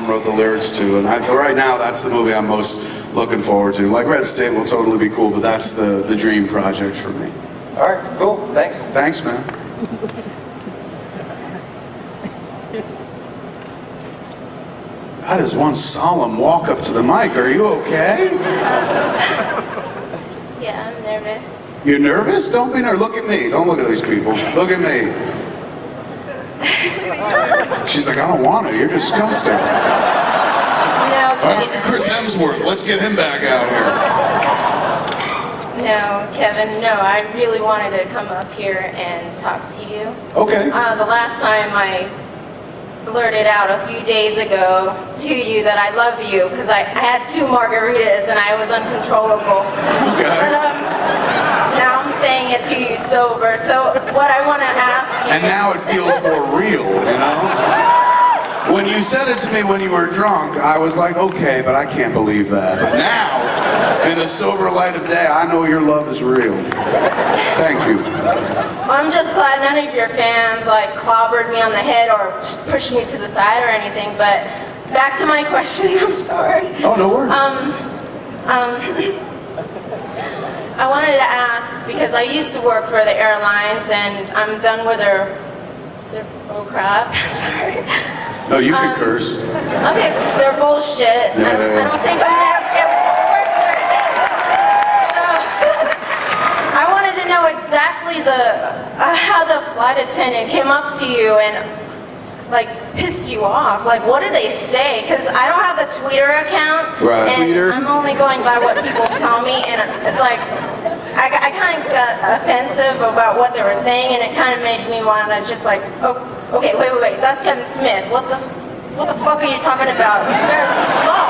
album, wrote the lyrics to, and for right now, that's the movie I'm most looking forward to. Like Red State will totally be cool, but that's the dream project for me. All right, cool. Thanks. Thanks, man. That is one solemn walk up to the mic. Are you okay? Yeah, I'm nervous. You're nervous? Don't be nervous. Look at me. Don't look at these people. Look at me. She's like, I don't want to. You're disgusting. No, All right, Kevin. look at Chris Hemsworth. Let's get him back out here. No, Kevin, no, I really wanted to come up here and talk to you. Okay. The last time I blurted out a few days ago to you that I love you because I had 2 margaritas and I was uncontrollable. Okay. But now I'm saying it to you sober. So what I want to ask you... And now it feels more real, you know? When you said it to me when you were drunk, I was like, okay, but I can't believe that. But now, in the sober light of day, I know your love is real. Thank you. I'm just glad none of your fans like clobbered me on the head or pushed me to the side or anything, but back to my question, I'm sorry. Oh, no worries. I wanted to ask, because I used to work for the airlines and I'm done with their oh crap, sorry. No, you can curse. Okay, they're bullshit. Yeah. I don't think I'm ever work there again. So, I wanted to know exactly how the flight attendant came up to you and like pissed you off. Like, what did they say? Because I don't have a Twitter account, Right. and Twitter. I'm only going by what people tell me, and it's like I kind of got offensive about what they were saying, and it kind of made me want to just like, oh, okay, wait, that's Kevin Smith. What the fuck are you talking about? They're low.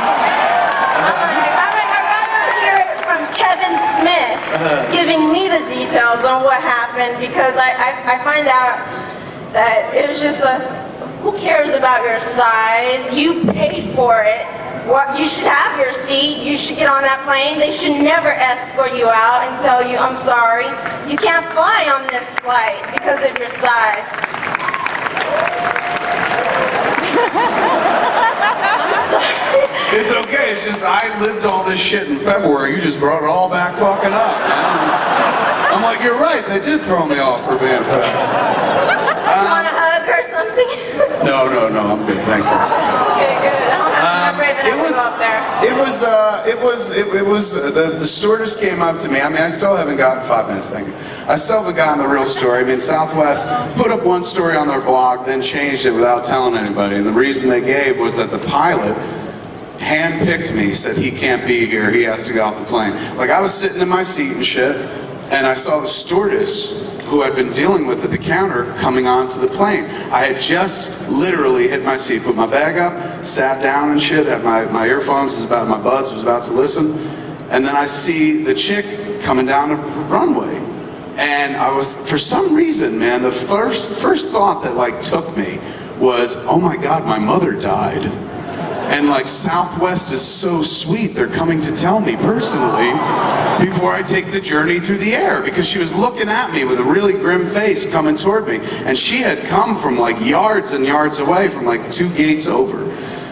I'd rather hear it from Kevin Smith giving me the details on what happened, because I find out that it was just who cares about your size? You paid for it. What, you should have your seat. You should get on that plane. They should never escort you out and tell you, I'm sorry, you can't fly on this flight because of your size. I'm sorry. It's okay. It's just I lived all this shit in February. You just brought it all back fucking up, man. I'm like, you're right. They did throw me off for being fat. You want a hug or something? No, I'm good. Thank you. Okay, good. I'm not brave enough to go up there. The stewardess came up to me. I mean, I still haven't gotten 5 minutes, thank you. I still haven't gotten the real story. I mean, Southwest put up one story on their blog, then changed it without telling anybody. And the reason they gave was that the pilot handpicked me, said he can't be here, he has to get off the plane. Like, I was sitting in my seat and shit, and I saw the stewardess who I'd been dealing with at the counter coming onto the plane. I had just literally hit my seat, put my bag up, sat down and shit, had my earphones, my buds, was about to listen, and then I see the chick coming down the runway. And I was, for some reason, man, the first thought that like took me was, oh my God, my mother died. And like Southwest is so sweet, they're coming to tell me personally before I take the journey through the air, because she was looking at me with a really grim face coming toward me, and she had come from like yards and yards away, from like 2 gates over.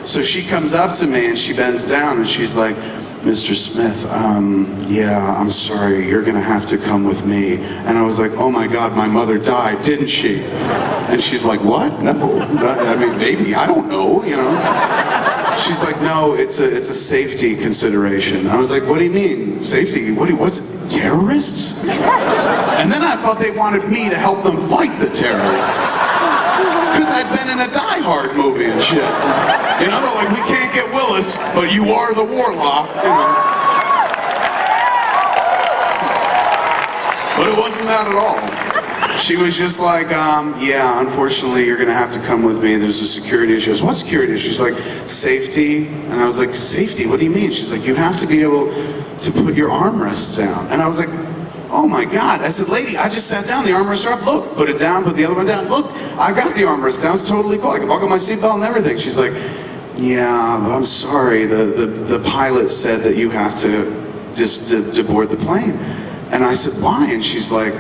So she comes up to me and she bends down and she's like, Mr. Smith, yeah, I'm sorry, you're gonna have to come with me. And I was like, oh my God, my mother died, didn't she? And she's like, what? No, I mean, maybe, I don't know, you know? She's like, no, it's a safety consideration. I was like, what do you mean, safety? What's terrorists? And then I thought they wanted me to help them fight the terrorists. Because I'd been in a Die Hard movie and shit. You know, they're like, we can't get Willis, but you are the warlock, you know. But it wasn't that at all. She was just like, yeah, unfortunately, you're gonna have to come with me. There's a security issue. I was, what security issue? She's like, safety. And I was like, safety? What do you mean? She's like, you have to be able to put your armrests down. And I was like, oh my God. I said, lady, I just sat down, the armrests are up. Look, put it down, put the other one down. Look, I got the armrest down. It's totally cool. I can buckle my seatbelt and everything. She's like, yeah, but I'm sorry. The pilot said that you have to board the plane. And I said, why? And she's like,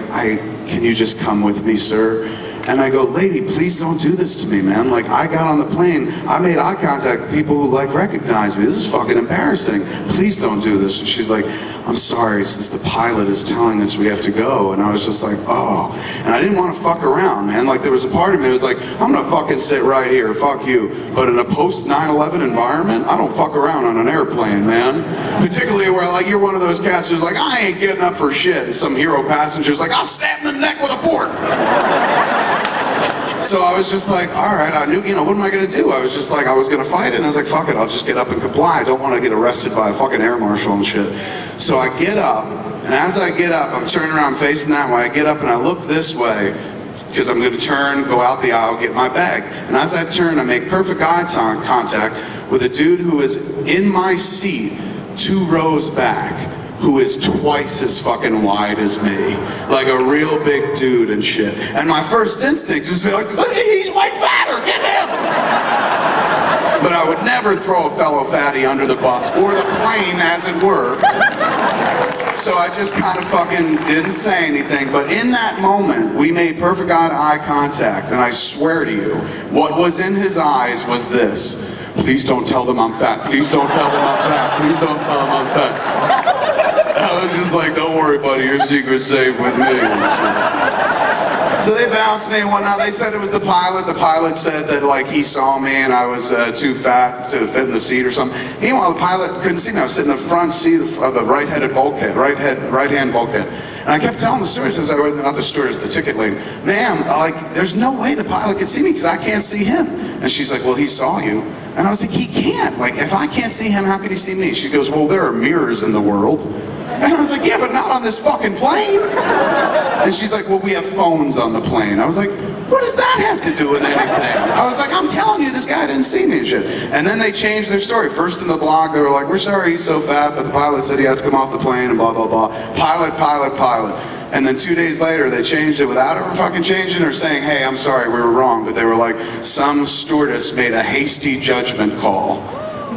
can you just come with me, sir? And I go, lady, please don't do this to me, man. Like, I got on the plane, I made eye contact with people who, like, recognize me. This is fucking embarrassing. Please don't do this. And she's like, I'm sorry, since the pilot is telling us we have to go. And I was just like, oh. And I didn't want to fuck around, man. Like, there was a part of me that was like, I'm gonna fucking sit right here, fuck you. But in a post 9/11 environment, I don't fuck around on an airplane, man. Particularly where, like, you're one of those cats who's like, I ain't getting up for shit. And some hero passenger's like, I'll stab him in the neck with a fork. So I was just like, all right, I knew, you know, what am I going to do? I was just like, I was going to fight it, and I was like, fuck it, I'll just get up and comply. I don't want to get arrested by a fucking air marshal and shit. So I get up, and as I get up, I'm turning around facing that way. I get up and I look this way, because I'm going to turn, go out the aisle, get my bag. And as I turn, I make perfect eye contact with a dude who is in my seat 2 rows back, who is twice as fucking wide as me. Like a real big dude and shit. And my first instinct was to be like, he's way fatter, get him! But I would never throw a fellow fatty under the bus, or the plane as it were. So I just kind of fucking didn't say anything. But in that moment, we made perfect eye contact, and I swear to you, what was in his eyes was this. Please don't tell them I'm fat. Please don't tell them I'm fat. Please don't tell them I'm fat. I was just like, don't worry, buddy, your secret's safe with me. So they bounced me and whatnot. They said it was the pilot. The pilot said that, like, he saw me and I was too fat to fit in the seat or something. Meanwhile, the pilot couldn't see me. I was sitting in the front seat of the right-hand bulkhead. And I kept telling the stewardess, not the stewardess, the ticket lady, ma'am, like, there's no way the pilot can see me because I can't see him. And she's like, well, he saw you. And I was like, he can't. Like, if I can't see him, how can he see me? She goes, well, there are mirrors in the world. And I was like, yeah, but not on this fucking plane. And she's like, well, we have phones on the plane. I was like, what does that have to do with anything? I was like, I'm telling you, this guy didn't see me and shit. And then they changed their story. First in the blog, they were like, we're sorry he's so fat, but the pilot said he had to come off the plane and blah, blah, blah. Pilot, pilot, pilot. And then 2 days later, they changed it without ever fucking changing or saying, hey, I'm sorry, we were wrong. But they were like, some stewardess made a hasty judgment call.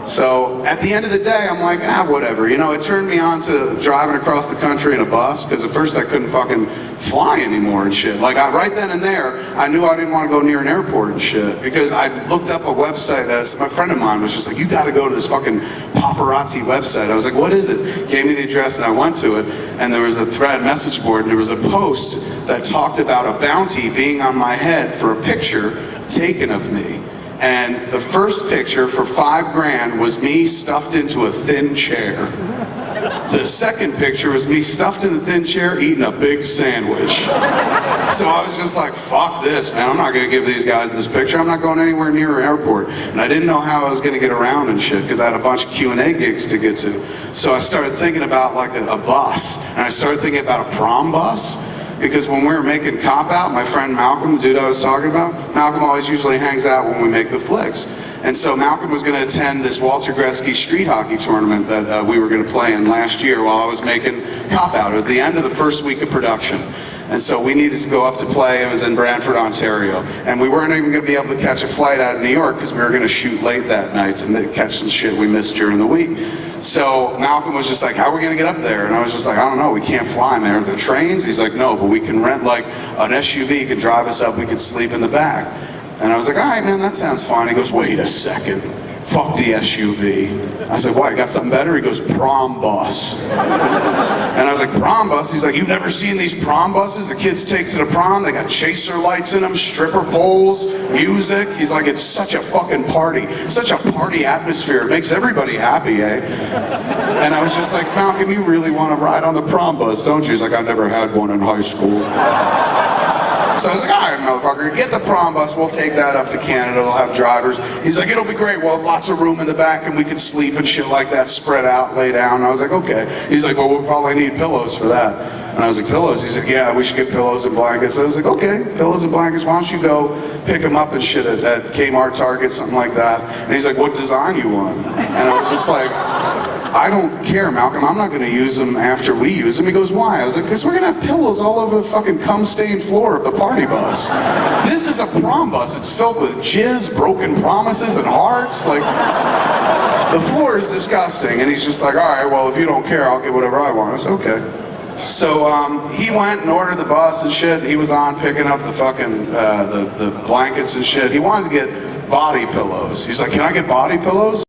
So at the end of the day, I'm like, whatever. You know, it turned me on to driving across the country in a bus, because at first I couldn't fucking fly anymore and shit. Like, right then and there, I knew I didn't want to go near an airport and shit, because I looked up a website that my friend of mine was just like, you got to go to this fucking paparazzi website. I was like, what is it? Gave me the address and I went to it, and there was a thread message board, and there was a post that talked about a bounty being on my head for a picture taken of me. And the first picture for $5,000 was me stuffed into a thin chair. The second picture was me stuffed in the thin chair eating a big sandwich. So I was just like, fuck this, man. I'm not going to give these guys this picture. I'm not going anywhere near an airport. And I didn't know how I was going to get around and shit, because I had a bunch of Q&A gigs to get to. So I started thinking about like a bus. And I started thinking about a prom bus. Because when we were making Cop Out, my friend Malcolm, the dude I was talking about, Malcolm always usually hangs out when we make the flicks. And so Malcolm was going to attend this Walter Gretzky street hockey tournament that we were going to play in last year while I was making Cop Out. It was the end of the first week of production. And so we needed to go up to play. It was in Brantford, Ontario. And we weren't even going to be able to catch a flight out of New York because we were going to shoot late that night to catch some shit we missed during the week. So Malcolm was just like, how are we going to get up there? And I was just like, I don't know, we can't fly, man. Are there trains? He's like, no, but we can rent like an SUV. You can drive us up. We can sleep in the back. And I was like, all right, man, that sounds fine. He goes, wait a second. Fuck the SUV. I said, why, you got something better? He goes, prom bus. And I was like, prom bus? He's like, you've never seen these prom buses? The kids take to the prom, they got chaser lights in them, stripper poles, music. He's like, it's such a fucking party. Such a party atmosphere. It makes everybody happy, eh? And I was just like, Malcolm, you really want to ride on the prom bus, don't you? He's like, I never had one in high school. So I was like, all right, motherfucker, get the prom bus. We'll take that up to Canada. We'll have drivers. He's like, it'll be great. We'll have lots of room in the back, and we can sleep and shit like that, spread out, lay down. And I was like, okay. He's like, well, we'll probably need pillows for that. And I was like, pillows? He's like, yeah, we should get pillows and blankets. I was like, okay, pillows and blankets. Why don't you go pick them up and shit at Kmart, Target, something like that. And he's like, what design you want? And I was just like, I don't care, Malcolm. I'm not going to use them after we use them. He goes, why? I was like, because we're going to have pillows all over the fucking cum-stained floor of the party bus. This is a prom bus. It's filled with jizz, broken promises, and hearts. Like, the floor is disgusting. And he's just like, all right, well, if you don't care, I'll get whatever I want. I said, okay. So he went and ordered the bus and shit. He was on picking up the fucking the blankets and shit. He wanted to get body pillows. He's like, "Can I get body pillows?"